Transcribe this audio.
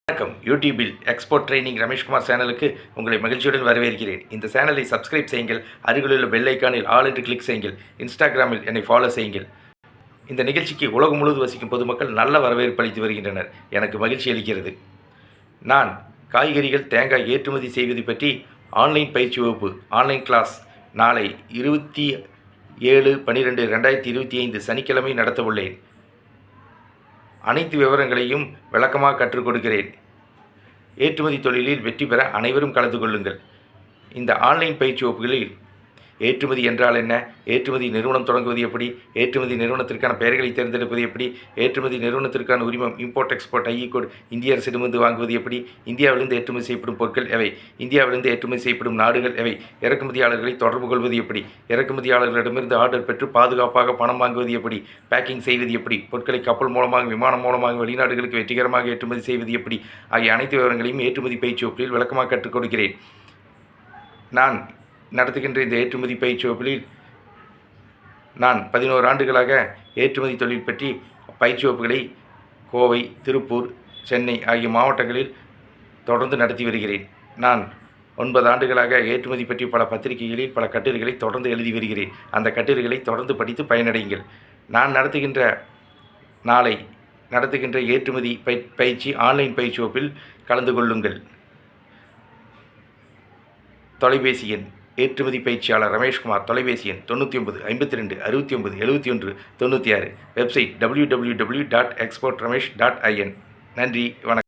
வணக்கம். யூடியூபில் export training Rameshkumar சேனலுக்கு உங்களை மகிழ்ச்சியுடன் வரவேற்கிறேன். இந்த சேனலை சப்ஸ்கிரைப் செய்யுங்கள். அருகிலுள்ள பெல் ஐக்கானில் ஆல் என்று கிளிக் செய்யுங்கள். இன்ஸ்டாகிராமில் என்னை ஃபாலோ செய்யுங்கள். இந்த நிகழ்ச்சிக்கு உலகம் முழுவதும் வசிக்கும் பொதுமக்கள் நல்ல வரவேற்பு அளித்து வருகின்றனர். எனக்கு மகிழ்ச்சி அளிக்கிறது. நான் காய்கறிகள், தேங்காய் ஏற்றுமதி செய்வது பற்றி ஆன்லைன் பயிற்சி வகுப்பு ஆன்லைன் கிளாஸ் நாளை 27/12/2025 சனிக்கிழமை நடத்த உள்ளேன். அனைத்து விவரங்களையும் விளக்கமாக கற்றுக் கொடுக்கிறேன். ஏற்றுமதி தொழிலில் வெற்றி பெற அனைவரும் கலந்து கொள்ளுங்கள். இந்த ஆன்லைன் பயிற்சி வகுப்புகளில் ஏற்றுமதி என்றால் என்ன, ஏற்றுமதி நிறுவனம் தொடங்குவது எப்படி, ஏற்றுமதி நிறுவனத்திற்கான பெயர்களை தேர்ந்தெடுப்பது எப்படி, ஏற்றுமதி நிறுவனத்திற்கான உரிமம் இம்போர்ட் எக்ஸ்போர்ட் ஐஇ கோட் இந்திய அரசிடமிருந்து வாங்குவது எப்படி, இந்தியாவிலிருந்து ஏற்றுமதி செய்யப்படும் பொருட்கள் எவை, இந்தியாவிலிருந்து ஏற்றுமதி செய்யப்படும் நாடுகள் எவை, இறக்குமதியாளர்களை தொடர்பு கொள்வது எப்படி, இறக்குமதியாளர்களிடமிருந்து ஆர்டர் பெற்று பாதுகாப்பாக பணம் வாங்குவது எப்படி, பேக்கிங் செய்வது எப்படி, பொருட்களை கப்பல் மூலமாக விமானம் மூலமாக வெளிநாடுகளுக்கு வெற்றிகரமாக ஏற்றுமதி செய்வது எப்படி ஆகிய அனைத்து விவரங்களையும் ஏற்றுமதி பயிற்சி வகுப்பில் விளக்கமாக கற்றுக் கொடுக்கிறேன். நான் நடத்துகின்ற இந்த ஏற்றுமதி பயிற்சி வகுப்பில் நான் 11 ஆண்டுகளாக ஏற்றுமதி தொழில் பற்றி பயிற்சி வகுப்புகளை கோவை, திருப்பூர், சென்னை ஆகிய மாவட்டங்களில் தொடர்ந்து நடத்தி வருகிறேன். நான் 9 ஆண்டுகளாக ஏற்றுமதி பற்றி பல பத்திரிகைகளில் பல கட்டுரைகளை தொடர்ந்து எழுதி வருகிறேன். அந்த கட்டுரைகளை தொடர்ந்து படித்து பயனடையுங்கள். நான் நாளை நடத்துகின்ற ஏற்றுமதி பயிற்சி ஆன்லைன் பயிற்சி வகுப்பில் கலந்து கொள்ளுங்கள். தொலைபேசி எண் ஏற்றுமதி பயிற்சியாளர் ரமேஷ்குமார். தொலைபேசி எண் 99 52 69 71 96. Website www.exportramesh.in. நன்றி, வணக்கம்.